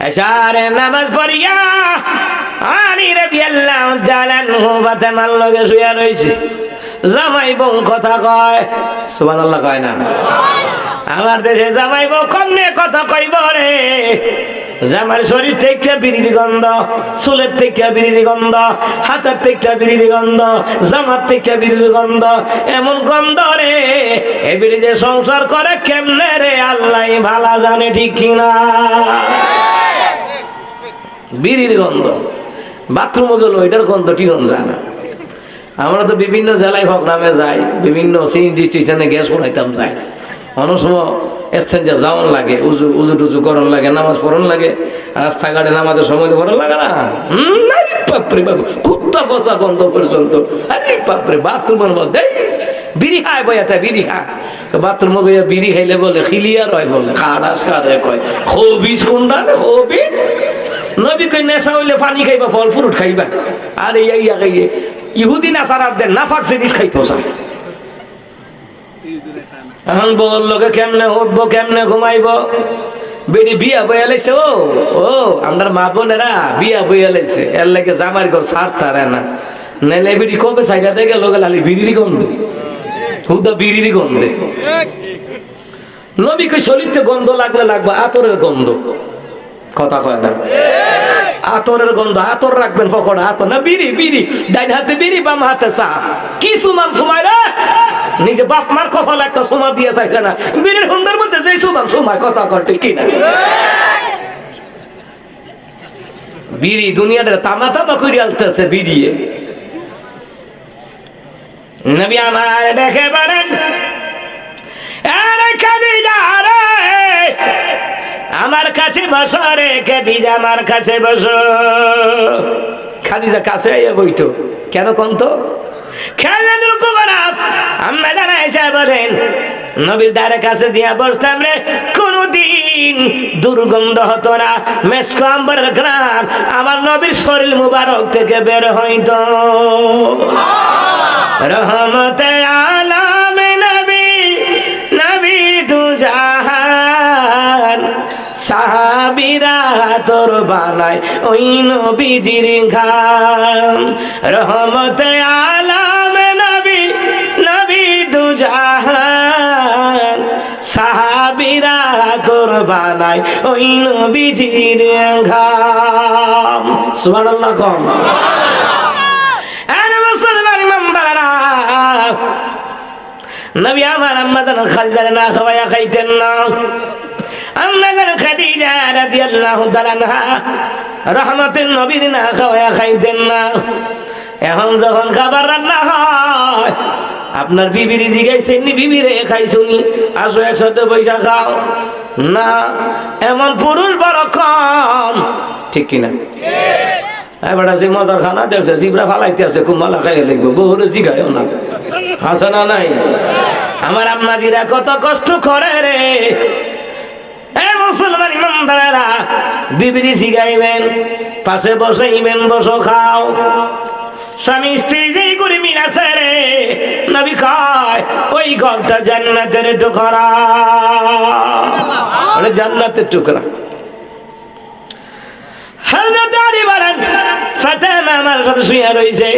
এশারে নামাজ পড়িয়া আলী রাদিয়াল্লাহু তাআলা আনহু ফাতেমার লগে শুয়া রইছে। জামাই বউ কথা কয়, সুবহানাল্লাহ কয় না? আমার দেশে জামাই বউ কমনে কথা কইব রে। জামার শরীর থেকে বিড়ির গন্ধ, চুলের থেকে বিড়ির গন্ধ, হাতের থেকে বিড়ির গন্ধ, জামার থেকে বিড়ির গন্ধ, এমন গন্ধ রে। এ বিড়িতে সংসার করে কেমনে রে, আল্লাহ ভালো জানে, ঠিক কিনা? বিড়ির গন্ধ, বাথরুমে গেল এটার গন্ধ টিকন যায় না। আমরা তো বিভিন্ন জেলায় প্রোগ্রামে যাই, বিভিন্ন সিএনজি স্টেশনে গ্যাস পড়াইতাম যাই। অনেক সময় স্থান যা যাওয়ান লাগে, উজু টুজু করন লাগে, নামাজ পড়ন লাগে, রাস্তাঘাটে নামাজের সময় তো পড়ন লাগে না। বাপরে বাবু, কুত্তা পচা গন্ধ পর্যন্ত। আরে বাপরে, বাথরুমের মধ্যে বিড়ি খায় বইয়াতে, বিড়ি খা বাথরুমে গিয়ে বিড়ি খাইলে বলে খিলিয়ার হয়, বলে খারাস কারে কয় হবিস কোনটা হবি। নবী কই নেশা হইলে পানি খাইবা, ফল ফ্রুট খাইবা। আর ইয়া খাইয়ে ইহুদি নাসারাদের নাফাক জিনিস খাইতো চায়। এখন বললো কেমনে উঠবো, কেমনে ঘুমাইবো। বেড়ি বিয়া বইয়া লাইছে। ও আমার মা বোনেরা বিয়া বইয়া লাইছে, এর লাগে জামার ঘর ছাড়তারে না। নাইলে বেড়ি কবে সাইডাতে গেল লালি বিড়ির গন্ধে, হুদা বিড়ির গন্ধে। নবী কই শরীরতে গন্ধ লাগলে লাগবে আতরের গন্ধ, কথা কয় না? আতরের গন্ধ, আতর রাখবেন পকড়া, আতর না বিড়ি। বিড়ি ডাইন হাতে বিড়ি, বাম হাতে চা। কি সুমান সময় রে, নিজে বাপ মার কপালে একটা সোমা দিয়ে চাইছে না। বিড়ির সুন্দর মধ্যে যে সুমান সময়, কথা কয় কিনা? বিড়ি দুনিয়াটা তামা তামা করে আলতেছে বিড়িয়ে। নবী আমার দেখে বলেন, আমার কাছে বসো রে খাদিজা, আমার কাছে বসো। খাদিজা কাছে আইয়া বইতো কেন কোন তো খেলাধুল কুমার আমরা যারা এসে বসেন নবীর দ্বারে কাছে দিয়া বসতাম রে, কোনদিন দুর্গন্ধ হতো না। মেশক আম্বরের ঘ্রাণ আমার নবীর শরীর মুবারক থেকে বের হইতো। রহমতে আলাম নবী, নবী দুজাহান, সাহাবীরা তোর বানায় ওই নবীজির ঘাম। রহমতে আলাম নবী, নবী দুজাহান, সাহাবীরা তোর বানায় ওই নবীজির ঘাম। সুবহানাল্লাহ কম। আরে মুসলমান ইমামবাড়া, নবী আমার আম্মা জান খাদিজা না খাওয়ায়া খাইতেন না। আম্মা জান খাদিজা রাদিয়াল্লাহু তাআলা আনহা রহমতের নবীর না খাওয়ায়া খাইতেন না। এখন যখন খাবার রান্না হয়, আপনার বিবির জিগাইছেন বিবিরে খাইছুনি, আসো একসাথে পয়সা খাও না, এমন পুরুষ বড় কম, ঠিক কিনা? এবার যে মজার খানা দেখছে, জিবরা ফালাইতে আছে, কুম্বালা খাইয়ে লিখবো, বহুরে জিগাইও না, হাসে না নাই? আমার আম্মাজিরা কত কষ্ট করে রে। মুসলমান ইমানদারেরা বিবিরি জিগাইবেন, পাশে বসাইবেন, বসো খাও। স্বামী স্ত্রী যেই করে মিল আছে রে, নবী কয় ওই ঘরটা জান্নাতের টুকরা, জান্নাতের টুকরা। হযরত আলী বলেন, ফাতেমা আমার সাথে শুয়ে রইছে,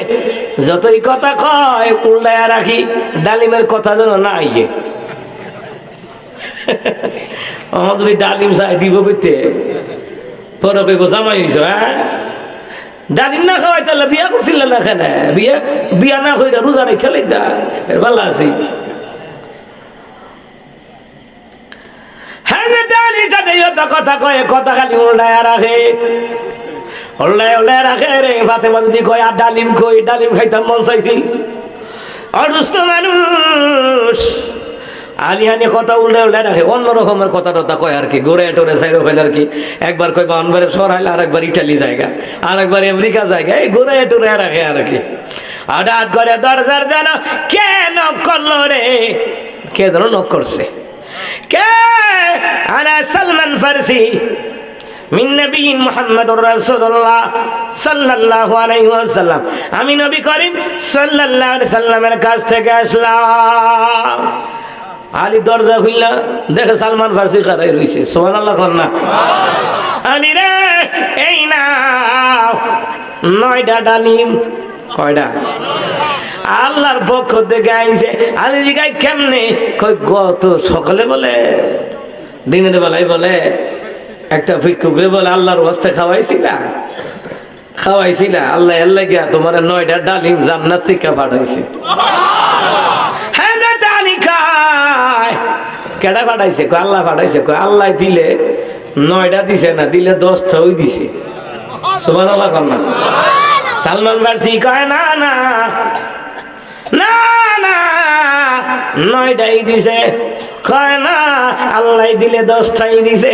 যতই কথা কয় উল্টায়া রাখি, ডালিমের কথা যেন না আইয়ে। আমার যদি ডালিম চাই দিব করতে পরে কইব জামাই হইছ, হ্যাঁ ডালিম না খাওয়াই তাহলে বিয়া করছিল না কেন? বিয়া না কইরা রোজা রেখে লাইতা ভালো আছি। কথা কয়, কথা খালি উল্টায়া রাখে, উল্টায় রাখে রে। ফাতেমা যদি কয় আর ডালিম কই, ডালিম খাইতাম মন চাইছিল। অসুস্থ মানুষ আলিহানি কথা উল্টায় রাখে, অন্য রকমের কথা টথা কয় আর কি, গোড়ে টোরে সাইরো ফেলে আর কি। একবার কয় বাউনবারে সরাইলে, আর একবার ইটালি জায়গা, আর একবার আমেরিকা জায়গা, এই গোড়ে টোরে রাখে আর কি। হঠাৎ করে দরজার যেন কে নক করলো রে, কে যেন নক করছে। কে? আনা সালমান ফারসি মিন নবীন মুহাম্মদুর রাসূলুল্লাহ সাল্লাল্লাহু আলাইহি ওয়াসাল্লাম, আমি নবী করিম সাল্লাল্লাহু আলাইহি সাল্লামের কাছ থেকে আসলাম। আলী দরজা খুললা দেখে সালমান ফারসি খাড়াই রইছে। সুবহানাল্লাহ কর না? আলী রে এই না 9টা ডালিম। কয়টা? আল্লাহর পক্ষ থেকে আইছে। আলী জিগায় কেমনে? কই গত সকালে বলে দিনের বেলায় বলে একটা ভিক্ষুকরে বলে আল্লাহর ওয়াস্তে খাওয়াইছিলা আল্লাহ আল্লাহ গিয়া তোমার 9টা ডালিম জান্নাত থেকে পাঠাইছে। হ্যাঁ ডালি খায়। কেডা পাঠাইছে? কই আল্লাহ পাঠাইছে। কই আল্লাহ দিলে 9টা দিছে না, দিলে 10টাও দিছে। সুবহানাল্লাহ কন্যা। সালমান ফার্সি কয় না না না না 9টাই দিছে। কয় না আল্লাহ দিলে 10টাই দিছে,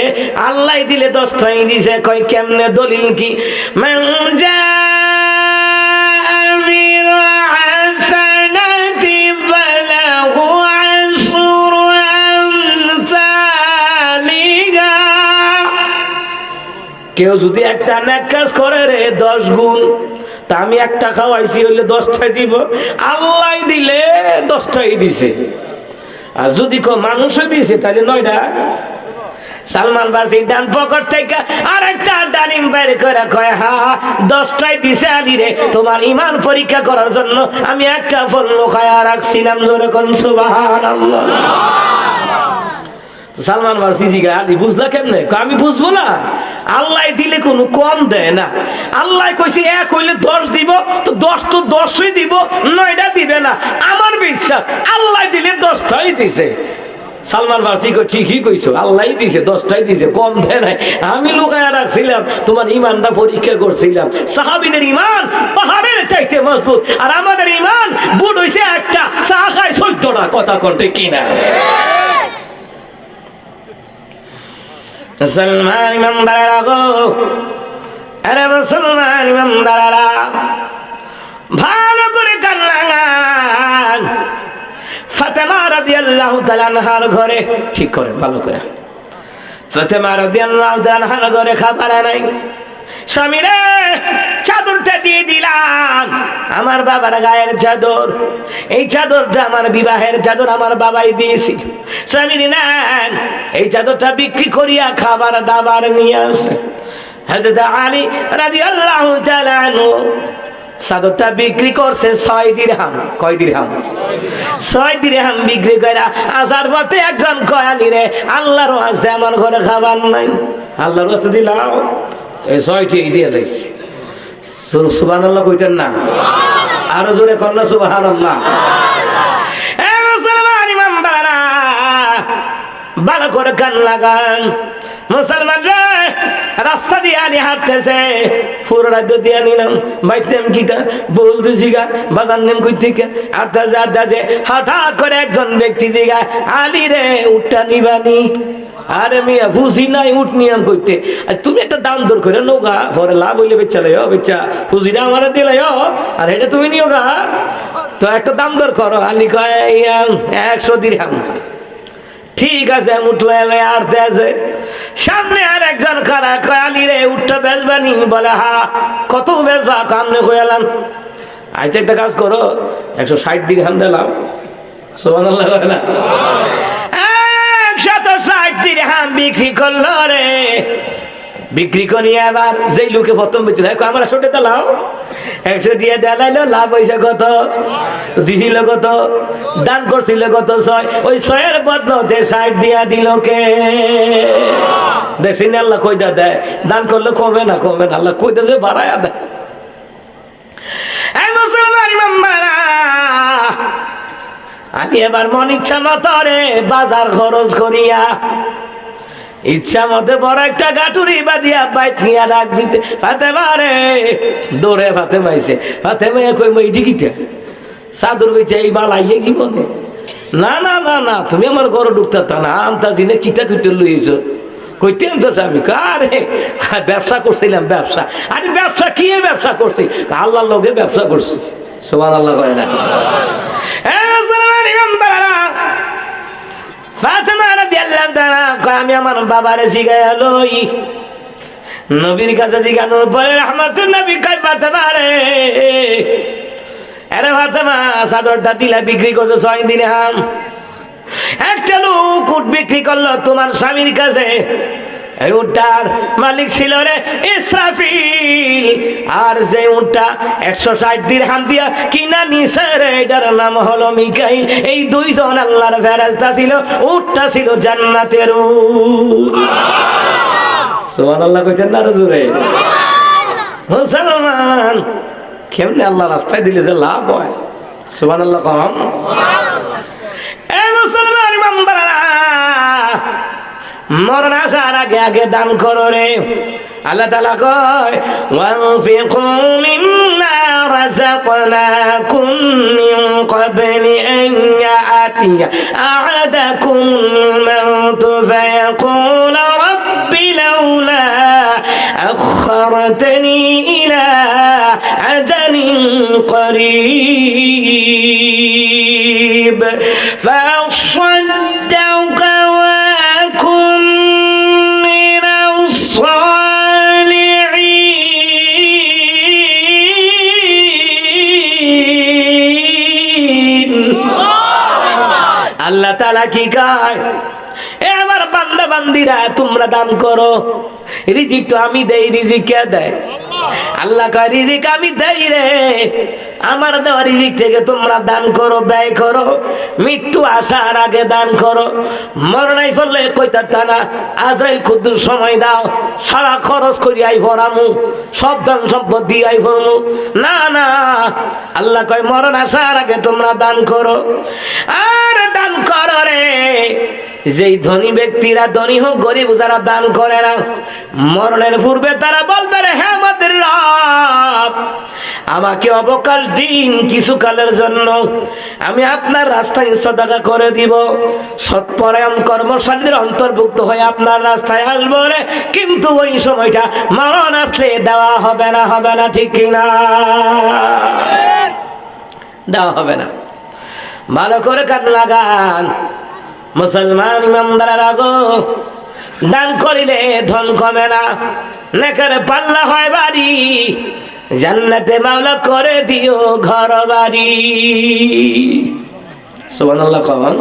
আল্লাহ দিলে 10টাই দিছে। কয় কেমনে? দলিল কি? মান জাআ বিল হাসানাতি ফালাহু আশরু আমসালিহা। কেউ যদি একটা নেক কাজ করে রে 10 গুণ, তা আমি একটা খাওয়াইছি হইলে 10টাই দিব, আল্লাহ দিলে 10টাই দিছে। আর যদি মানুষও দিয়েছে তাহলে 9টা। সালমান ফার্সি ডান পকেট থেকে আরেকটা ডালিম বের করে কয় হা 10টাই দিছে আলী রে, তোমার ঈমান পরীক্ষা করার জন্য আমি একটা ফল লুকায়া রাখছিলাম। জোরে কোন সুবহানাল্লাহ। সালমান ফার্সি জিগা আলী বুঝলা কেমনে? আমি বুঝবো না, আল্লাহ দিলে কোনো কম দেয় না। আল্লাহ কইছে 1 হইলে 10 দিব, তো 10 তো 10ই দিব, 9টা দিবে না। আমার বিশ্বাস আল্লাহ দিলে 10টাই দিছে। সালমান ফার্সি কই ঠিকই কইছো, আল্লাহই দিছে, 10টাই দিছে, কম দেয় নাই। আমি লুকায়া রাখছিলাম, তোমার ঈমানটা পরীক্ষা করছিলাম। সাহাবীদের ঈমান পাহাড়ের চাইতে মজবুত, আর আমাদের ঈমান বুট হইছে একটা, চা খায় 14টা। কথা কন্টে কিনা? মুসলমান ইমানদারেরা গো, আরে মুসলমান ইমানদারেরা ভালো করে কান লাগান। ফাতেমা রাদিয়াল্লাহু তাআলা আনহার ঘরে, ঠিক করে ভালো করে, ফাতেমা রাদিয়াল্লাহু তাআলা আনহার ঘরে খাবার নাই। স্বামীরে চাদরটা দিয়ে দিলাম, আমার বাবার গায়ের চাদর। এই চাদরটা আমার বিবাহের চাদর, আমার বাবাই দিয়েছিল। স্বামীর নেন, এই চাদরটা বিক্রি করিয়া খাবার দাবার নিয়ে আসে। হযরত আলী রাদিয়াল্লাহু তাআলা আনহু চাদরটা বিক্রি করছে 6 দিরহাম। কয় দিরহাম? 6 দিরহাম বিক্রি করে আসার পথে একজন কয় আলী রে, আল্লাহর ওয়াস্তে আমার ঘরে খাবার নাই। আল্লাহর ওয়াস্তে দিলাম, এই 6টি দিয়ে দিয়েছি। সুবহানাল্লাহ কইতেন না? আরো জোরে কন্যা সুবহানাল্লাহ। মুসলমান ইমানদাররা ভালো করে কান লাগান। মুসলমান রে রাস্তা দিয়ে আলী হাঁটতেছে, পুরো রাজ্য দিয়ে নিলাম বাইতেম কিটা বলতেছি গা বাজার নেম কই থেকে হাঁটতে হঠাৎ করে একজন ব্যক্তি জিগা আলী রে উঠটা নিবানি। আরে মিয়া ফুসি নাই, উঠ নিয়াম করতে। আর তুমি একটা দাম দর করে নৌকা, পরে লাভ হইলে বেচা লাই বেচা ফুসিটা আমার দিলে, আর এটা তুমি নিও গা, তো একটা দাম দর করো। আলী কয় 100 দিরহাম। ঠিক আছে, উঠলো আরতে আছে। সামনে আর একজন খারা কয় আলী রে উঠটা বেচবানি? বলে হা। কত বেচবা? কামনে কয়ালাম। আজ একটা কাজ করো, 160 দিরহাম দিলাম। সুবহানাল্লাহ। 160 দিরহাম বিক্রি করলো রে। বিক্রি করিয়া আবার যেই লোকে প্রথম বেঁচে আমার 100 টাকা লাও, 100 দিয়ে দেলাইলো, লাভ হয়েছে কত? দিছিল কত? দান করছিল কত? 6। ওই 6-এর বদলতে 60 দিয়া দিল কে? দেখছেন আল্লাহ কইদা দেয়, দান করলে কমে না, কমে না, আল্লাহ কইদা দেয় বাড়ায়া দেয়। এই মুসলমান ইমামবারা, আমি এবার মন ইচ্ছা মতো রে বাজার খরচ করিয়া ইচ্ছা মতে বড় একটা গাটুরি বাঁধিয়া বাইক নিয়ে ডাক দিতে, ফাতেমা রে। দৌড়ে ফাতেমা আইছে। ফাতেমা কই মই ডিকিতে চাদর বেচে এই বালাইয়ে জীবনে? না না না না, তুমি আমার ঘরে ঢুকতে না, আমতা জিনে কিতা কিতে লইছ। কইতেন তো স্বামী, আরে ব্যবসা করছিলাম, ব্যবসা। আরে ব্যবসা কি ব্যবসা করছি? আল্লাহর লগে ব্যবসা করছি। সুবহানাল্লাহ কয় না? ফাতেমা রাদিয়াল্লাহু তাআলা কয় আমি আমার বাবারে জিগায়া লই। নবীর কাছে জিগানোর পরে রাহমাতুন নবী কয় ফাতেমা রে, আরে ফাতেমা চাদরটা দিলা বিক্রি করছো 6 দিরহাম। একটা লোক উট বিক্রি করলো তোমার স্বামীর কাছে এই উটটার মালিক ছিল রে ইসরাফিল, আর যে উটটা 160 দিরহাম দিয়া কিনা নিছে রে, এটার নাম হলো মিকাইল। এই দুইজন আল্লাহর ফেরেশতা ছিল, উটটা ছিল জান্নাতের উট। সুবহানাল্লাহ কইতেন না জোরে? মুসলমান কেমনে আল্লাহ রাস্তায় দিলে যে লাভ হয়, সুবহানাল্লাহ কম। এ মুসলমান ইমানদাররা, মরণ আসার আগে আগে দান করো রে। আল্লাহ তাআলা কয় ওয়ানফিকু মিম্মা রাযাকনাকুম মিন ক্বাবলি আন ইয়াতিয়া আহাদাকুমুল মাউতু ফায়াকুলা রাব্বি লাউলা আখখারতানি ইলা আজালিন করিব فأصدق وأكن من الصالحين। আল্লাহ তাআলা কি কয়? এ আমার বান্দা বান্দিরা, তোমরা দান করো। রিজিক তো আমি দেই, রিজিক কে দেয়? আল্লাহ কয় রিজিক আমি দেই রে। আমার দেওয়া রিজিক থেকে তোমরা দান করো, ব্যয় করো। মৃত্যু আসার আগে দান করো। মরণাই ফেললে কইতা তা না, আজরাইল ক্ষুদ্র সময় দাও, সারা খরচ করি আই ভরামু, সব দান সম্পদ দিয়ে আই ভরমু। না না, আল্লাহ কয় মরণ আসার আগে তোমরা দান করো। আর দান করো রে। যেই ধনী ব্যক্তিরা, ধনী হোক গরিব, যারা দান করে না, মরণের পূর্বে তারা বলবে রে, হ্যাঁ আমাদের রব, আমাকে অবকাশ দিন কিছু কালের জন্য, আমি আপনার রাস্তায় সদকা করে দিব, সৎপরায়ণ কর্মশালীদের অন্তর্ভুক্ত হয়ে আপনার রাস্তায় আসবো রে। কিন্তু ওই সময়টা মরণ আসলে দেওয়া হবে না, হবে না, ঠিক কিনা? দেওয়া হবে না। ভালো করে কান লাগান মুসলমান ইমানদাররা গো, দান করিলে ধন কমে না, নেকের পাল্লা হয় ভারী, জান্নাতে মাওলা করে দিও ঘর বাড়ি। সুবহানাল্লাহ কন।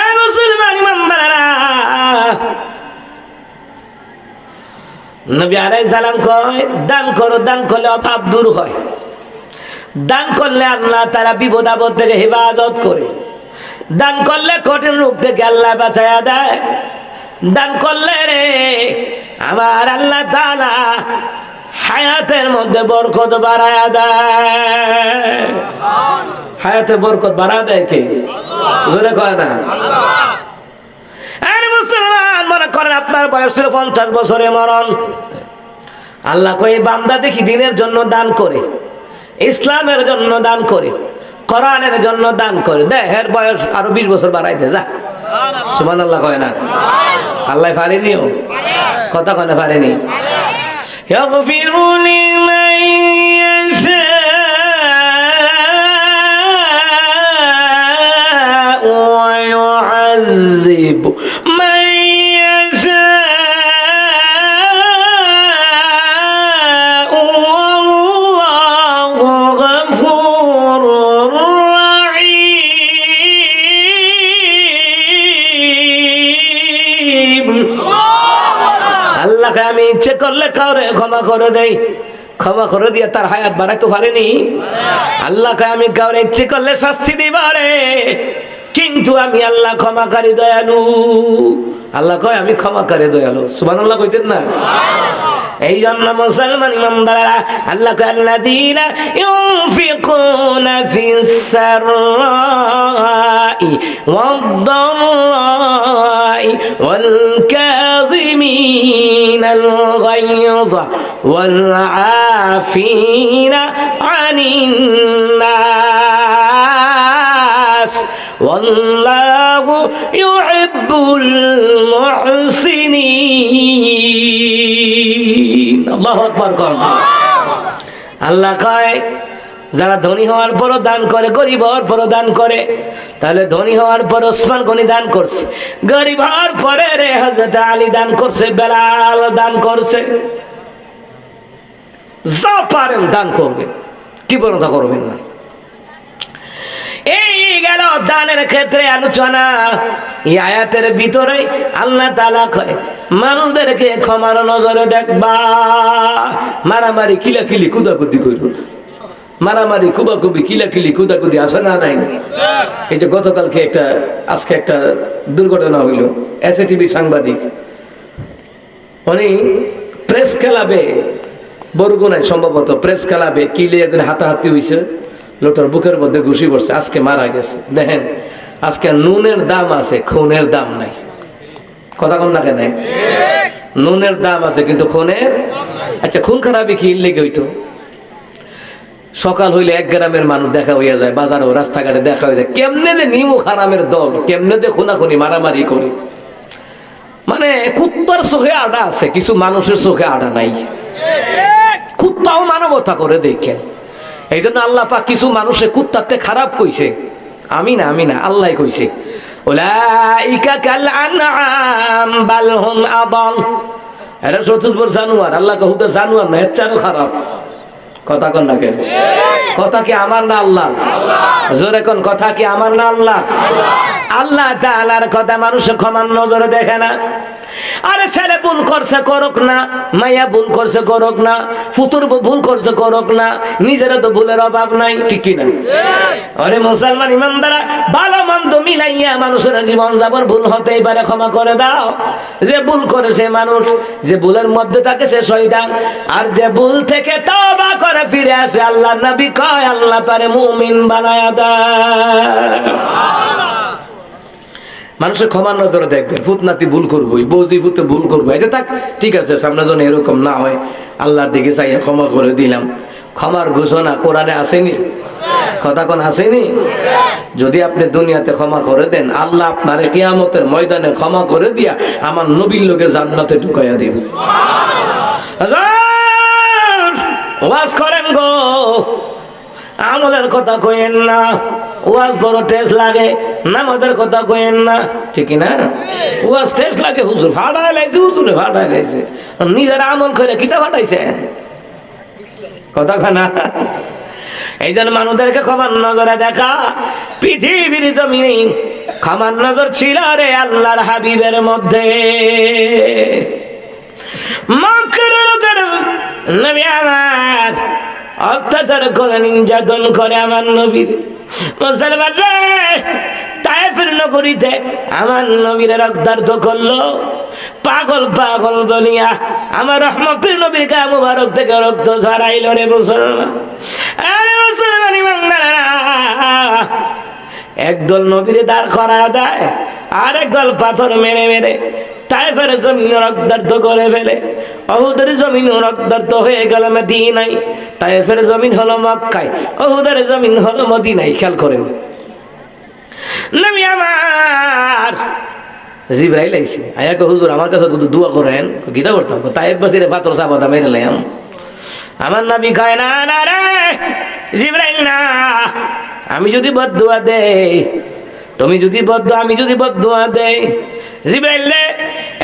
এ মুসলমান ইমানদাররা, নবী আলাইহিস সালাম কয় দান করো, দান করলে অভাব দূর হয়, দান করলে আল্লাহ তাআলা বিপদ আপদ থেকে হেফাজত করে, দান করলে কঠিন রোগ থেকে আল্লাহ বাঁচায়া দেয়, দান করলে রে আমার আল্লাহ তাআলা হায়াতের মধ্যে বরকত বাড়ায়া দেয়। হায়াতে বরকত বাড়ায়া দেয় কে? জোরে কয় না? আরে মুসলমান, মনে করেন আপনার বয়স ছিল 50 বছরে মরণ, আল্লাহ কয় বান্দা দেখি দিনের জন্য দান করে, ইসলামের জন্য দান করে, কোরআনের জন্য দান করে, দেহের বয়স আরো 20 বছর বাড়াইতে যা। সুবহানাল্লাহ কয় না? আল্লাহ পারেনিও, কথা কয় না পারেনি? ইয়াগফিরু লিমান ইয়াশাউ ওয়া ইউআযিবু মান আমি ইচ্ছে করলে কাউরে ক্ষমা করে দেই, ক্ষমা করে দিয়ে তার হায়াত বাড়াইতে পারেনি। আল্লাহ আমি কাউরে ইচ্ছে করলে শাস্তি দিবারে, কিন্তু আমি আল্লাহ ক্ষমাকারী দয়ালু। আল্লাহ কয় আমি ক্ষমাকারী দয়ালু। সুবহানাল্লাহ কইতেন না? এই জন্য মুসলমান ইমানদাররা আল্লাহ কয় আল্লাযীনা ইউনফিকুনা ফিস সাররাই ওয়াদ-দাররাই ওয়াল কাযিমিনাল গায়যা ওয়াল আফিনা আনিন নাস ওয়াল্লাহু ইউহিব্বুল মুহসিনিন। আল্লাহু আকবার কর। আল্লাহ কয় যারা ধনী হওয়ার পরও দান করে, গরিব হওয়ার পরও দান করে, তাহলে ধনী হওয়ার পর ওসমান গনি দান করছে, গরিব হওয়ার পরে রে হযরত আলী দান করছে, বেলাল দান করছে। যা পারেন দান করবেন, কৃপণতা করবেন না। এই গেল দানের ক্ষেত্রে আলোচনা। এই আয়াতের ভিতরে আল্লাহ তাআলা কয় মানুষদেরকে ক্ষমার নজরে দেখবা, মারামারি কিলাকিলি কুদাকুদি করো না। মারামারি কুবাকুবি কিলাকিলি কুদাকুদি আসে না নাই? এই যে গতকালকে আজকে একটা দুর্ঘটনা হইল, এসএটিভি সাংবাদিক উনি প্রেস ক্লাবে বরগুনায় সম্ভবত প্রেস ক্লাবে কিলে একদিন হাতাহাতি হয়েছে, লোটার বুকের মধ্যে ঘুষি পড়ছে, আজকে মারা গেছে। দেখেন আজকে নুনের দাম আছে, খুনের দাম নাই। কথা কন না কেন? নুনের দাম আছে কিন্তু খুনের, আচ্ছা খুন খারাপি কি লেগে হইতো? সকাল হইলে এক গ্রামের মানুষ দেখা হইয়া যায়, বাজারও রাস্তাঘাটে দেখা হয়ে যায়, কেমনে যে নিমু খারামের দল, কেমনে যে খুনাখুনি মারামারি করে। মানে কুত্তার চোখে আডা আছে, কিছু মানুষের চোখে আডা নাই। কুত্তাও মানবতা করে দেখেন। এই জন্য আল্লাহ পাক কিছু মানুষের কুত্তাতে খারাপ কইছে, আমি না আল্লাহ কইছে উলাইকা কাল আনআম বাল হুম আদাল। এরা চতুর্থ জানোয়ার, আল্লাহ কহুকে জানোয়ার না, এর চারও খারাপ। কথা কন না কেন? কথা কি আমার না আল্লাহ? জোরে কোন কথা কি আমার না আল্লাহ? আল্লাহ তাআলার কথা মানুষ ক্ষমার নজরে দেখে না। আরে ছেলে ভুল করছে করুক না, মাইয়া ভুল করছে করুক না, ফুতুর ভুল করছে করুক না, নিজেরও তো ভুলের অভাব নাই, ঠিক কি না? আরে মুসলমান ইমানদারা, ভালো মন্দ মিলাইয়া মানুষের জীবন যাপন ভুল হতেই পারে, ক্ষমা করে দাও। যে ভুল করে সে মানুষ, যে ভুলের মধ্যে থাকে সে শয়তান, আর যে ভুল থেকে তওবা করে ফিরে আসে আল্লাহর নবী কয় আল্লাহ তারে মুমিন বানায়া দেয়। মানুষের ক্ষমার নজরে দেখবেন। ফুতনাতি ভুল করবোই, বৌজি ফুতে ভুল করবো, এই যে থাক ঠিক আছে, সামনে যেন এরকম না হয়, আল্লাহর দিকে চাইয়া ক্ষমা করে দিলাম। ক্ষমার ঘোষণা কোরআনে আসেনি? কথা কোন আসেনি? যদি আপনি দুনিয়াতে ক্ষমা করে দেন, আল্লাহ আপনার কিয়ামতের ময়দানে ক্ষমা করে দিয়া আমার নবীর লোকে জান্নাতে ঢুকাইয়া দিবে। ওয়াজ করেন গো, আমলের কথা কইেন না। ওয়াজ বড় টেস্ট লাগে, নামাজের কথা কইেন না, ঠিক না? ওয়াজ টেস্ট লাগে, হুজুর ফাটাই লাইছে, হুজুরে ফাটাই লাইছে, নিজের আমল করে কিতা ফাটাইছে? কথা খানা। এই জন্য মানুষদেরকে ক্ষমার নজরে দেখা। পৃথিবীর জমিনে ক্ষমার নজর ছিল রে আল্লাহর হাবিবের মধ্যে। মক্কার লোকের নবী আমার অত্যাচার করে, নির্যাতন করে আমার নবীর। মুসলমান রে তায়েফের নগরীতে আমার নবীর রক্তার্থ করলো, পাগল পাগল বলিয়া আমার রহমতের নবীর গায়ে মুবারক থেকে রক্ত ঝরাইল রে মুসলমান। আরে মুসলমান ইমানদাররা, একদল নবীরে দাঁড় করা দেয়, আর একদল পাথর মেরে মেরে তায়েফের জমিন রক্তার্থ করে ফেলে। উহুদের জমিন রক্তার্থ হয়ে গেল মদিনায়, তায়েফের জমিন হলো মক্কায়, উহুদের জমিন হলো মদিনায়। খেয়াল করেন, নবী আমার জিবরাইল আইছে, আয়া কো হুজুর আমার কাছে তো দোয়া করেন। গীতা করতাম, তায়েফ বাসিরে পাথর চাপাতা মেরে লাইম। আমার নবী কয় না না রে জিবরাইল না, আমি যদি বদদুয়া দেই, তুমি যদি বদদুয়া, আমি যদি বদদুয়া দেই, জিবরাইল রে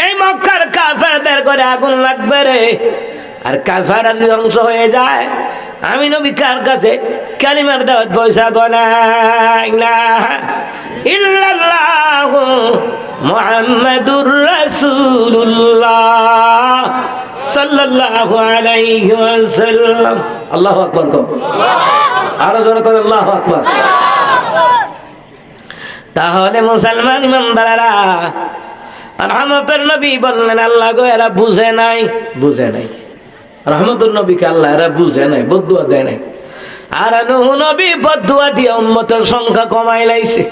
এই মক্কার কাফেরদের করে আগুন লাগবে রে। আর কাফেররা যদি ধ্বংস হয়ে যায়, আমি নবী কার কাছে কালিমার দাওয়াত পয়সা বলা ইলাহা ইল্লাল্লাহু মুহাম্মাদুর রাসূলুল্লাহ সাল্লাল্লাহু আলাইহি ওয়াসাল্লাম। আল্লাহু আকবার কও, আরো জোরে করে আল্লাহু আকবার। তাহলে মুসলমান ইমানদাররা, রহমতের নবী বললেন আল্লাহ গো এরা বুঝে নাই, বুঝে নাই। রহমতুল নবীকে আল্লাহ এরা বুঝে নাই, বদদুয়া দেয় নাই। আর নূহ নবী বদদুয়া দিয়ে উম্মতের সংখ্যা কমাই লাইছে।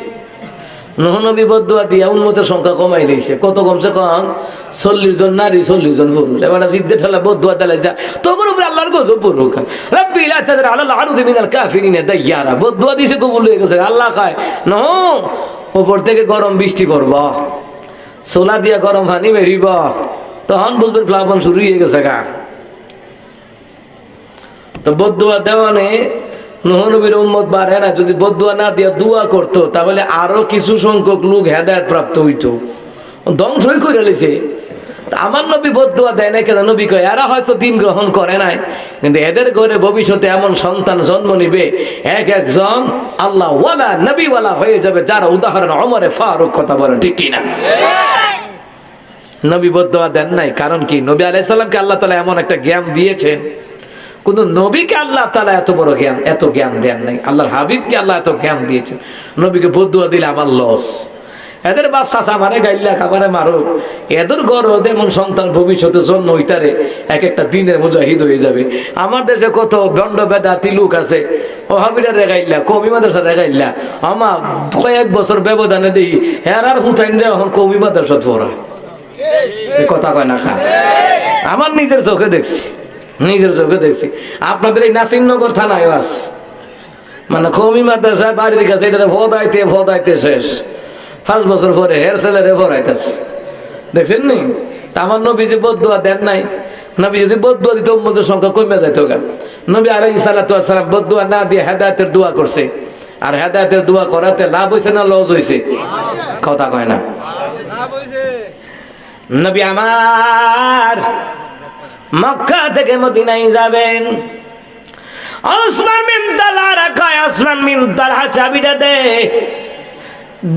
নূহ নবী বদদুয়া দিয়ে উম্মতের সংখ্যা কমাই লাইছে। কত কমছে কম? 40 জন নারী, 40 জন পুরুষ। এবার জিদ্দে ঠেলা বদদুয়া দিলাইছে, তোর উপরে আল্লাহর গজব পড়ুক। রাব্বি লা তাযর আলাল আরদি মিনাল কাফিরিনা দাইয়ারা। বদদুয়া দিছে, কবুল হয়ে গেছে। আল্লাহ কয় নূহ উপর থেকে গরম বৃষ্টি পড়ব, সোলা দিয়া গরম পানি বেরিব, তখন বুঝবেন প্লাবন শুরু হয়ে গেছে গা। তো বদদুয়া দেওয়ানে নূহ নবীর উম্মত বাড়ে না। যদি বদদুয়া না দিয়া দোয়া করতো, তাহলে আরো কিছু সংখ্যক লোক হেদায়েত প্রাপ্ত হইতো। ধ্বংসই করে লেছে। আমার নবী বদদুয়া দেয় না কেন? নবী কয় এরা হয়তো দিন গ্রহণ করে নাই, কিন্তু এদের ঘরে ভবিষ্যতে এমন সন্তান জন্ম নিবে এক একজন আল্লাহ ওয়ালা নবী ওয়ালা হয়ে যাবে, যারা উদাহরণ ওমরে ফারুক। কথা বলেন ঠিক কিনা? নবী বদদুয়া দেন নাই, কারণ কি? নবী আলাইহিস সালামকে আল্লাহ তাআলা এমন একটা জ্ঞান দিয়েছেন, কোন নবীকে আল্লাহ তাআলা এত বড় জ্ঞান, এত জ্ঞান দেন নাই। আল্লাহর হাবিবকে আল্লাহ এত জ্ঞান দিয়েছেন, নবীকে বদদুয়া দিলে আমার লস। এদের বাপ চাচা মারে গাইল্লা খাবারে মারো, এদের গড় এমন সন্তান ভবিষ্যতে জন্ম হইতারে এক একটা দিনের মুজাহিদ হয়ে যাবে। আমার দেশে কত দণ্ড বেদাতি লোক আছে, ওহাবিরা রেগাইল্লা, কবি মাদ্রাসা রেগাইল্লা, আমার কয়েক বছর ব্যবধানে দিই হেরার হুতাইন রে এখন কবি মাদ্রাসা পড়া। কথা কয় না খা, আমার নিজের চোখে দেখছি, নিজের চোখে দেখছি। আপনাদের এই নাসিরনগর থানায় আছে, মানে কবি মাদ্রাসায় বাড়ির কাছে এটা ভদাইতে শেষ, 5 বছর পরে হের ছেলেরে ভরাইতেছে, দেখছেন নি? আমার নবী যে বদদুয়া দেন নাই, নবী যদি বদদুয়া দিত উম্মতের সংখ্যা কমে যাইত। নবী আলাইহিস সালাতু ওয়াস সালাম বদদুয়া না দিয়ে হেদায়েতের দোয়া করছে, আর হেদায়েতের দোয়া করাতে লাভ হইছে না লস হইছে? কথা কয় না। নবী আমার মক্কা থেকে মদিনায় যাবেন, ওসমান বিন তালহা কয়, ওসমান বিন তালহা চাবিটা দে,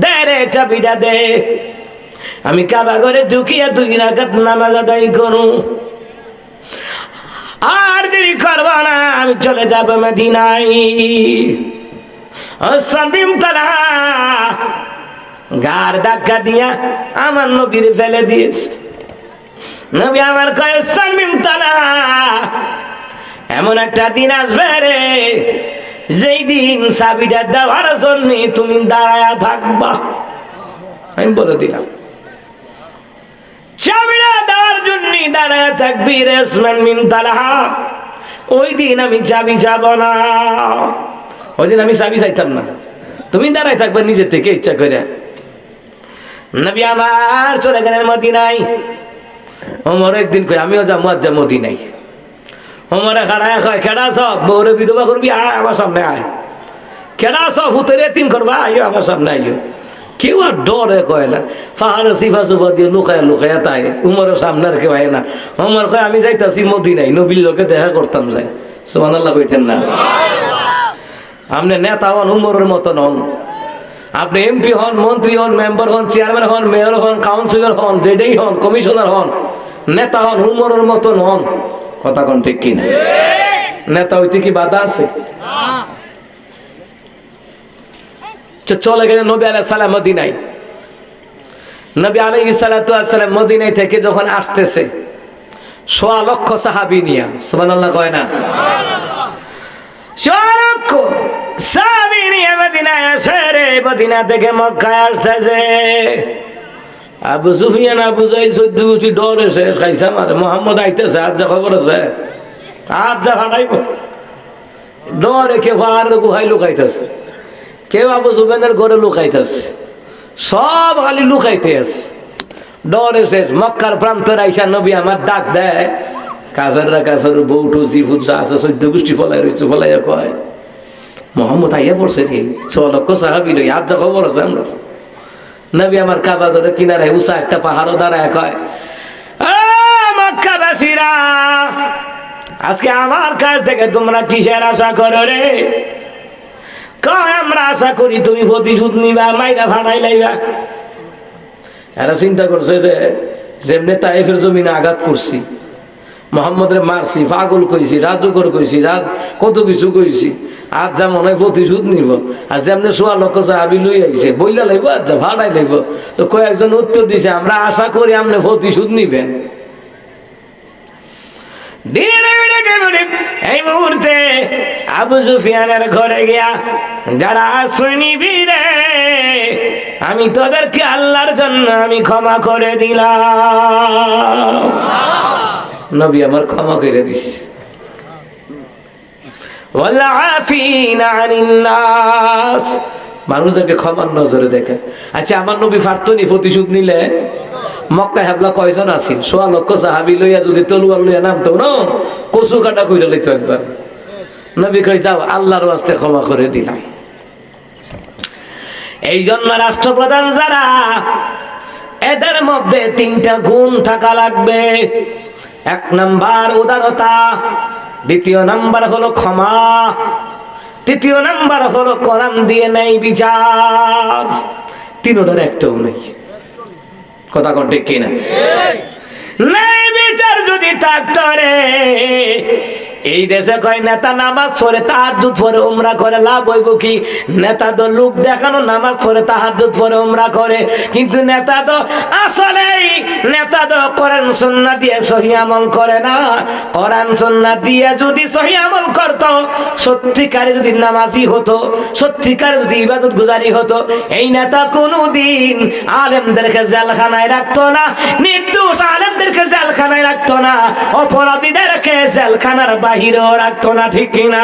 দে রে চাবিটা দে, আমি কাবা ঘরে ঢুকিয়া 2 রাকাত নামাজ আদায় করু, আর দেরি করব না, আমি চলে যাব মদিনায়। ওসমান বিন তালহা গার ধাক্কা দিয়া আমার নবীর ফেলে দিয়েছে। নবী আমার কয়, ওসমান বিন তালহা এমন একটা দিন আসবে রে, যেই দিন চাবিটা দেওয়ার জন্য তুমি দাঁড়ায়া থাকবা। আমি বলে দিলাম, চাবিটা দেওয়ার জন্য দাঁড়ায়া থাকবি রে ওসমান বিন তালহা। ওই দিন আমি চাবি যাব না, ওই দিন আমি চাবি চাইতাম না, তুমি দাঁড়ায় থাকবে নিজের থেকে ইচ্ছা করে। নবী আমার চলে গেলেন মদিনায়। ওমর একদিন কই আমিও যাবো, আজ যাবো মদিনায়। ওমরে খাড়ায় কয়, কেডা সব বউরে বিধবা করবি, আয় আমার সামনে আয়। কেডা সব হুতের এতিম করবা, আইও আমার সামনে আইও। কেউ আর ডরে কয় না, পাহাড়ে সিফা সুফা দিয়ে লুকায়া তাই উমরের সামনে আর কেউ আয় না। ওমর কয়, আমি যাইতাছি মদিনায়, নবীর লোকে দেখা করতাম যাই। সুবহানাল্লাহ কইতেন না? আপনি নেতা হন, উমরের মতন হন, আপনি এমপি হন, মন্ত্রী হন, মেম্বার হন, চেয়ারম্যান হন, মেয়র হন, কাউন্সিলর হন, যেটাই হন, কমিশনার হন, নেতা হন, উমরের মতন হন। কথা কোন ঠিক কিনা? নেতা হইতে কি বাধা আছে? চলে গেলেন নবী আলাইহিস সালাম মদিনায়। নবী আলাইহিস সালাতু ওয়াস সালাম মদিনায় থেকে যখন আসতেছে 1.25 লক্ষ সাহাবী নিয়া, সুবহানাল্লাহ কয় না? 1.25 লক্ষ সাহাবী নিয়ে মদিনায় আসে রে। মদিনা থেকে মক্কায় আসতেছে। আবু সুফিয়ান, আবু জাহেল 14 গুছি ডরে শেষ খাইছে। মারে মুহাম্মদ আইতেছে, আজ যা খবর আছে, আজ যা ফাটাইব। ডরে কেউ আর গুহায় লুকাইতেছে, কেউ আবু সুফিয়ানের ঘরে লুকাইতেছে, সব খালি লুকাইতে আছে, ডরে শেষ। মক্কার প্রান্তরে আইসা নবী আমার ডাক দেয়, কাফেররা কাফের বউটু জিফুত যা আছে 14 গোষ্ঠী ফলাই রয়েছে, ফলাইয়া কয় মোহাম্মদ আইয়া পড়ছে রে, 6 লক্ষ সাহাবী লই, আজ যা খবর আছে আমরা। নবী আমার কাবা ঘরে কিনারে উঁচা একটা পাহাড়ও দাঁড়ায় কয়, মক্কাবাসীরা, আজকে আমার কাছ থেকে তোমরা কিসের আশা করো রে? কয় আমরা আশা করি তুমি প্রতিশোধ নিবা, মাইরা ফাটাই লাইবা। এরা চিন্তা করছে যে যেমনি তাইফের জমিনে আঘাত করছি, মোহাম্মদরে মারছি, পাগল কইছি, রাজুকর কইছি, কত কিছু কইছি, আজ যা মনে হয় প্রতিশোধ নিব। আর যেমনি 1.25 লক্ষ সাহাবী লই আইছে, বইলা লাইব, আর যা ভাড়াই লাইব। তো কয়েকজন উত্তর দিছে, আমরা আশা করি আপনি প্রতিশোধ নিবেন। এই মুহূর্তে আবু সুফিয়ানের ঘরে গিয়া, যারা আশ্রয় নিবি রে, আমি তোদেরকে আল্লাহর জন্য আমি ক্ষমা করে দিলাম। নবী আমার ক্ষমা করে দিস। মানুষদেরকে ক্ষমার নজরে দেখে। আচ্ছা, আমার নবী ফারতনি প্রতিশোধ নিলে মক্কা হাবলা কয়জন আছেন? 1.25 লক্ষ সাহাবী লইয়া যদি তলোয়ার লইয়া নামতো না, কচু কাটা কইরা লইতো একবার। নবী কই, যাও, আল্লাহর ওয়াস্তে ক্ষমা করে দিলাম। এই জন্য রাষ্ট্রপ্রধান যারা, এদের মধ্যে তিনটা গুণ থাকা লাগবে। এক নাম্বার উদারতা, দ্বিতীয় নাম্বার হলো ক্ষমা, তৃতীয় নাম্বার হলো কোরআন দিয়ে নেই বিচার। তিনটার একটাও নেই। কথা কোন ঠিক কিনা? নেই বিচার যদি থাকতো রে, এই দেশে কয় নেতা নামাজ পড়ে তাহাজ্জুদ পড়ে উমরা করে, লাভ হইব কি? নেতা তো লোক দেখানো নামাজ পড়ে তাহাজ্জুদ পড়ে উমরা করে, কিন্তু নেতা তো আসলেই নেতা তো কোরআন সুন্নাহ দিয়ে সহিহ আমল করে না। কোরআন সুন্নাহ দিয়ে যদি সহিহ আমল করত, সত্যিকারে যদি নামাজি হতো, সত্যিকারে যদি ইবাদত গুজারি হতো, এই নেতা কোনোদিন আলেমদেরকে জেলখানায় রাখতো না, নির্দোষ আলেমদেরকে জেলখানায় রাখতো না, অপরাধীদেরকে জেলখানার বাহিরেও রাখতো না। ঠিক কিনা?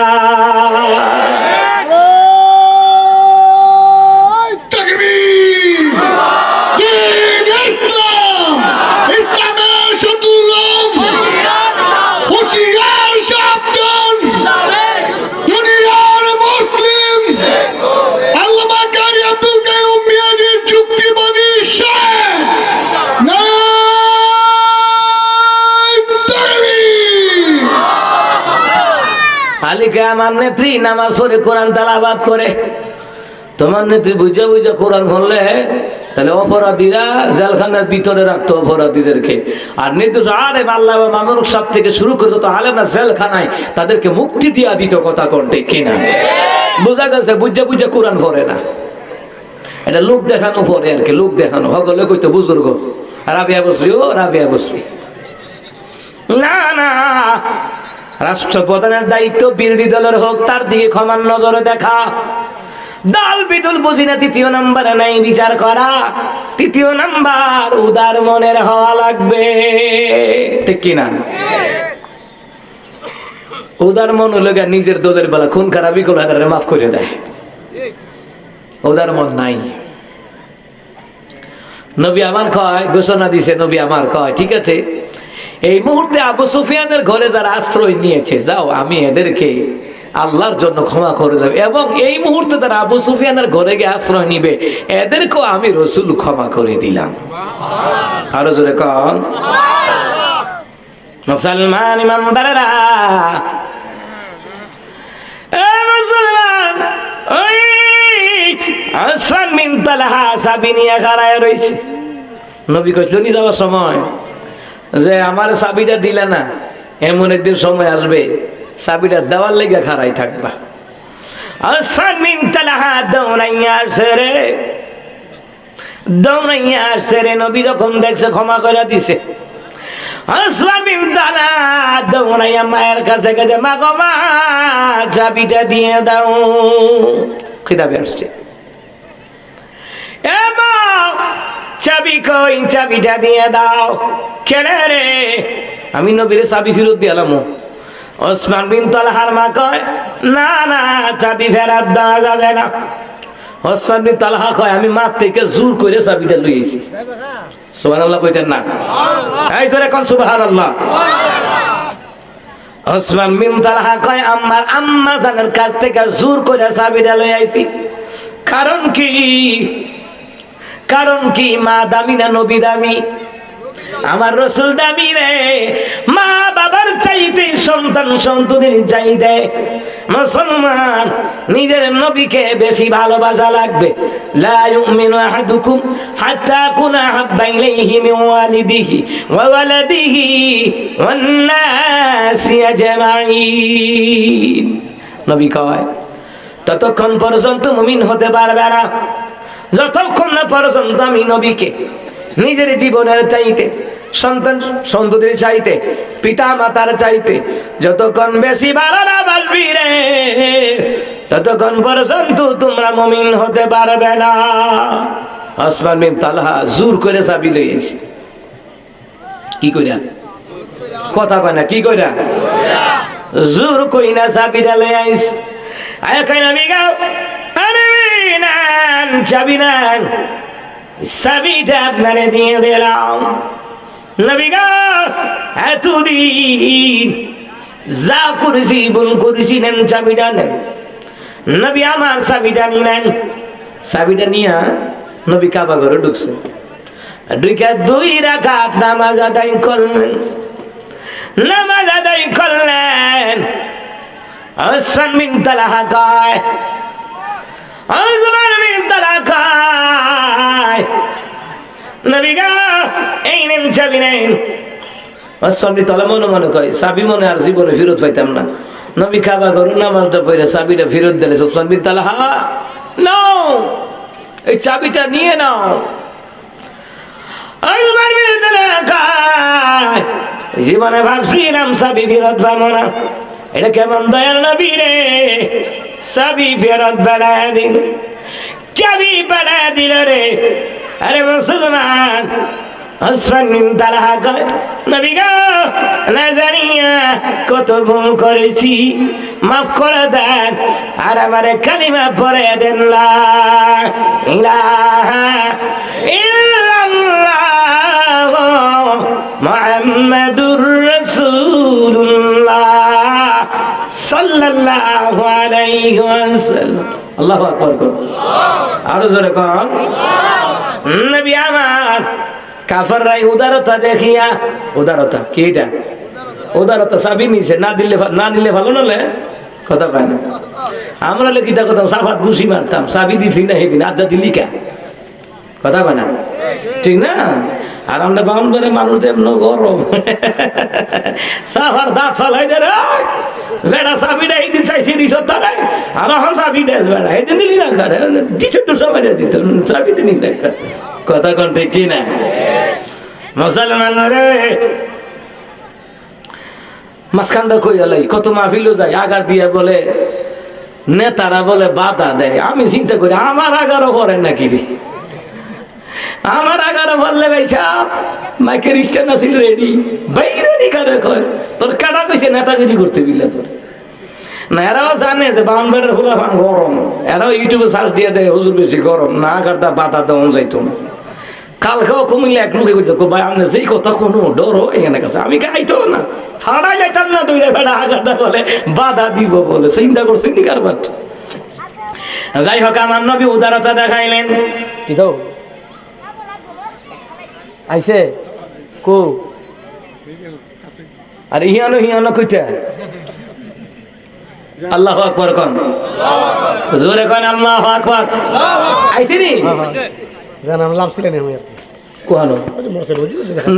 আলিকে আমার নেত্রী নামাজ পড়ে কোরআন তেলাওয়াত করে, তোমার নেত্রী বুঝে বুঝে কোরআন বললে তাহলে অপরাধীরা জেলখানার ভিতরে রাখতো অপরাধীদেরকে, আর নির্দোষ আলেম আল্লাহ মামুনুল সাহেব থেকে শুরু করে তো আলেমরা জেলখানায় তাদেরকে মুক্তি দিয়া দিত। কথা কোনটা কিনা? বোঝা গেছে বুঝে বুঝে কোরআন পড়ে না, এটা লোক দেখানো পরে আর কি, লোক দেখানো। হগলে কইতো বুজুর্গ রাবিয়া বসরি, ও রাবিয়া বসরি। না না, রাষ্ট্রপ্রধানের দায়িত্ব বিরোধী দলের হোক, তার দিকে ক্ষমার নজরে দেখা। দল বিদুল বুঝি না। তৃতীয় নাম্বারে নাই বিচার করা, তৃতীয় নাম্বার উদার মনের হওয়া লাগবে। ঠিক কিনা? উদার মন হলো নিজের দলের বেলা খুন খারাপি করলে তারা মাফ করে দেয়। উদার মন নাই। নবী আমার কয়, ঘোষণা দিছে নবী আমার কয়, ঠিক আছে এই মুহূর্তে আবু সুফিয়ানের ঘরে যারা আশ্রয় নিয়েছে, যাও আমি এদেরকে আল্লাহর জন্য ক্ষমা করে দেব, এবং এই মুহূর্তে তারা আবু সুফিয়ানের ঘরে গিয়ে আশ্রয় নিবে, এদেরকেও আমি রসুল ক্ষমা করে দিলাম। আরো জোরে কন। মুসলমান ইমানদারেরা, মুসলমান ওই আসমান বিন তালহা চাবি নিয়ে খাড়ায় রয়েছে। নবী কইছিল নি যাওয়ার সময় যে আমার চাবিটা দিলে না, এমন একদিন সময় আসবে চাবিটা দেওয়ার লেগে খাড়াই থাকবা। আসমান বিন তালহা দৌড়াইয়া আসে রে, দৌড়াইয়া আসে রে। নবী যখন দেখছে ক্ষমা করে দিছে, আসমান বিন তালহা দৌড়াইয়া মায়ের কাছে গেছে, মা গো মা চাবিটা দিয়ে দাও। খিদাবে আসছে, চাবি কই, চাবিটা দিয়ে দাও। কেন রে? আমি নবীর চাবি ফেরত দিলাম। ওসমান বিন তালহার মা কয়, না না চাবি ফেরত দেওয়া যাবে না। ওসমান বিন তালহা কয়, আমি মা থেকে জোর করে চাবিটা লইছি। সুবহানাল্লাহ কইতেন না? এই জোরে কোন সুবহানাল্লাহ। ওসমান বিন তালহা কয়, আমার আম্মা জানের কাছ থেকে জোর করে চাবিটা লই আইছি। কারণ কি? কারণ কি? মা দামি না নবী দামি? আমার রসুল দামি রে। মা বাবার চাইতে সন্তান সন্ততির চাইতে মুসলমান নিজের নবীকে বেশি ভালোবাসা লাগবে। লা ইউমিনু আহাদুকুম হাত্তা কুনা হাব্বা ইলাইহি মিন ওয়ালিদিহি ওয়া ওয়ালাদিহি ওয়ান নাসি আজমাইন। নবী কয়, ততক্ষণ পর্যন্ত মুমিন হতে পারবে না যতক্ষণ না পর্যন্ত আমি নবীকে নিজের জীবনের চাইতে, সন্তান সন্ততির চাইতে, পিতা মাতার চাইতে যতক্ষণ বেশি ভালো না বাসবি রে, ততক্ষণ পর্যন্ত তোমরা মুমিন হতে পারবে না। ওসমান বিন তালহা জোর করে চাবি লইছে। কি কইরা? কথা কয় না, কি কইরা? জোর কইনা চাবিটা লই আইস। আয় কই নবী গাও, আরে নেন চাবি, নেন চাবিটা আপনারে দিয়ে দিলাম। নবী গো, এতদিন যা করেছি ভুল করেছি, নেন চাবিটা নেন। নবী আমার চাবিটা নিলেন। চাবিটা নিয়া নবী কাবা ঘরে ঢুকছে। দুই রাকাত নামাজ আদায় করলেন। নামাজ আদায় করলেন, ওসমান বিন তালহা কয়, ওসমান বিন তালহা কয়, নবী গো এই নেন চাবি নেন। ওসমান বিন তালহা মনে মনে কয়, চাবি মনে আর জীবনে ফেরত পাইতাম না। নবী কাবা ঘরে নামাজটা পড়ে চাবিটা ফেরত দিলে ওসমান বিন তালহা, নাও এই চাবিটা নিয়ে নাও। ওসমান বিন তালহা কয়, জীবনে ভাবছিলাম চাবি ফেরত পাবো না, এটা কেমন দয়াল নবী রে, চাবি ফেরত বেড়ায় দিল, চাবি বেড়ায় দিল রে। আরে মুসলমান, ওসমান বিন তালহা কয়, নবী গো না জানিয়া কত ভুল করেছি, মাফ করে দেন আর আমারে কালিমা পড়ে দেন, লা ইলাহা ইল্লাল্লাহ মুহাম্মাদুর রাসূলুল্লাহ সাল্লাল্লাহু আলাইহি ওয়াসাল্লাম। আল্লাহু আকবার কর, আরো জোরে কর। নবী আমার কাফেররাই উদারতা দেখিয়া, উদারতা কি এটা? উদারতা চাবি নিছে, না দিলে ভালো নলে কথা কয় না। আমরা লেখিটা করতাম, সাফাত ঘুষি মারতাম, চাবি দিলি না সেদিন, আড্ডা দিলি কা, কথা কয় না, ঠিক না? আর আমরা বাউন্ডারে মানুষ এমন গরম, সাফার দাঁত ফালাই দে রে বেড়া, চাবিটা এই দিন চাইছি দিস তারাই, আর এখন চাবি দেস বেড়া, এই দিন দিলি না কারে দিচ্ছ সবাই দিত, চাবি দিলি না, কথা কোন ঠিক কি না? মুসলমান রে মাঝখানটা কই আলাই, কত মাহফিলও যায়, আগার দিয়ে বলে নেতারা বলে বাধা দেয়। আমি চিন্তা করি আমার আগারও পড়ে নাকি রে, আমার আগারও বললে ভাই সাপ মাইকের স্ট্যান্ড আছিল রেডি, বাইরে কারে কয় তোর কাটা কইছে নেতাগিরি করতে বিলে তোর না। এরাও জানে যে বাউন্ডারের ফুলা ফান গরম, এরাও ইউটিউবে সার্চ দিয়ে দেয় হুজুর বেশি গরম, না আগারটা বাধা দেওয়া যাইতো না। কালকেও কমিলে এক লোকে কইতো ভাই আপনি সেই কথা কোনো ডর এখানে কাছে, আমি গাইতো না, ফাড়া যাইতাম না, দুই বেড়া আগারটা বলে বাধা দিব বলে, চিন্তা করছি নি কারবার। যাই হোক আমার নবী উদারতা দেখাইলেন। কি তো আইছে কো আর হিয়ানো কইটা আল্লাহু আকবার কোন, জোরে কোন আল্লাহু আকবার। আইছে নি জানাম লাভ ছিলেন আমি আর কোন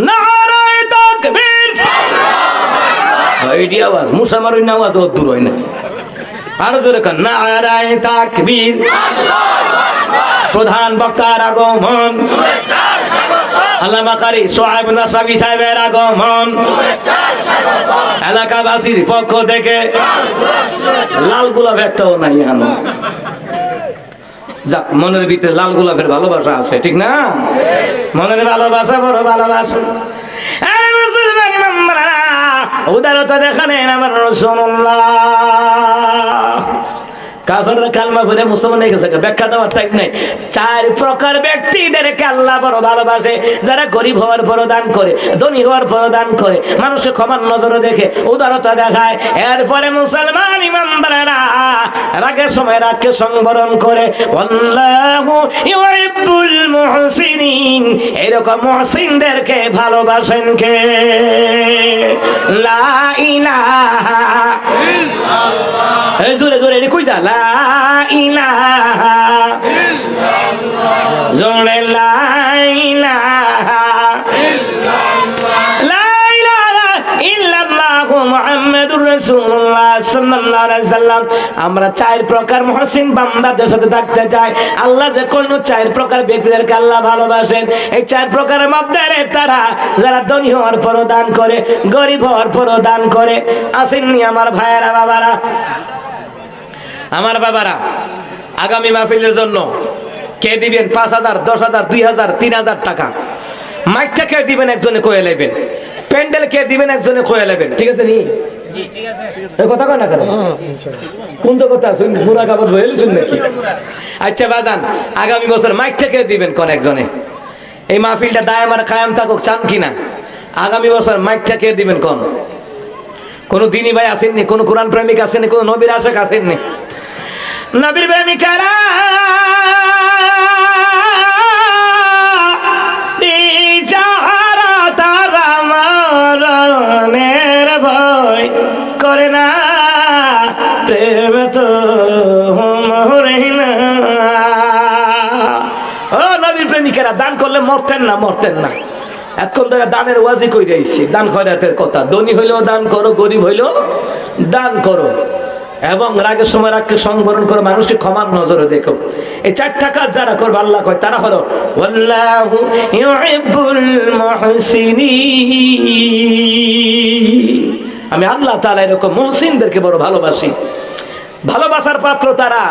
নারায়ে তাকবীর, এইটি আওয়াজ মুসা মারুন আওয়াজ ও দূর হয় না, আর জোরে কোন নারায়ে তাকবীর। প্রধান বক্তার আগমন, আল্লামা কারি সোহাইব নাসরাবি সাহেবের আগমন, এলাকাবাসীর পক্ষ থেকে লাল গোলাপ একটাও নাই আনো। যাক, মনের ভিতরে লাল গোলাপের ভালোবাসা আছে, ঠিক না? মনের ভালোবাসা বড় ভালোবাসা। উদারতা দেখালেন আমার রাসূলুল্লাহ। কাফেররা কালমা পড়ে মুসলমান হয়ে গেছে, ব্যাখ্যা দেওয়ার টাইম নাই। 4 প্রকার ব্যক্তিদেরকে আল্লাহ বড় ভালোবাসে, যারা গরিব হওয়ার পরও দান করে, ধনী হওয়ার পরও দান করে, মানুষকে ক্ষমার নজরে দেখে, উদারতা দেখায়। এরপরে মুসলমান ইমানদারেরা রাগের সময় রাগকে সংবরণ করে, আল্লাহু ইউহিব্বুল মুহসিনিন, এরকম মুহসিনদেরকে ভালোবাসেন কে? লা ইলাহা ইল্লাল্লাহ, এই জোরে জোরে কই যা, লা ইলাহা ইল্লাল্লাহ, জোরে লা ইলাহা ইল্লাল্লাহ, লা ইলাহা ইল্লাল্লাহ মুহাম্মাদুর রাসূলুল্লাহ সাল্লাল্লাহু আলাইহি সাল্লাম। আমরা 4 প্রকার মুহসিন বান্দাদের সাথে থাকতে চাই। আল্লাহ যে কোন 4 প্রকার ব্যক্তিদেরকে আল্লাহ ভালোবাসেন, এই 4 প্রকারের মধ্যে তারা যারা ধনী হওয়ার পরও দান করে, গরিব হওয়ার পরও দান করে। আসেননি আমার ভাইয়েরা, বাবারা, আমার বাবারা, আগামী মাহফিলের জন্য কে দিবেন 5,000, 10,000, 2,000, 3,000 টাকা? মাইকটা কে দিবেন একজনে কয়ে নেবেন, প্যান্ডেল কে দিবেন একজনে কয়ে নেবেন, ঠিক আছে নি? জি, ঠিক আছে। এই কথা কয় না কেন? কোন তো কথা শুন, পুরা কাপড় হয়ে শুন নাকি? আচ্ছা বাজান, আগামী বছর মাইকটা কে দিবেন কোন একজনে? এই মাহফিলটা দায়াম আর কায়াম থাকুক চান কিনা? আগামী বছর মাইকটা কে দিবেন কোন? কোন দিনী ভাই আসেননি? কোন কোরআন প্রেমিক আসেননি? কোন নবীর আশিক আসেননি? নবীর প্রেমিকারা মরণের ভয় করে না, প্রেম তো মরে না। ও নবীর প্রেমিকেরা, দান করলে মরতেন না, মরতেন না। এখন ধরে দানের ওয়াজি কই যাইছি, দান খয়রাতের কথা। ধনী হইলেও দান করো, গরিব হইলেও দান করো, এবং রাগের সময় রাগকে সংবরণ করো, মানুষকে ক্ষমার নজরে দেখো। এই 4টা কাজ যারা করবে আল্লাহ কয় তারা হলো ওয়াল্লাহু ইউহিব্বুল মুহসিনিন। আমি আল্লাহ তাআলা এরকম মুহসিনদেরকে বড় ভালোবাসি। ভালোবাসার পাত্র তারা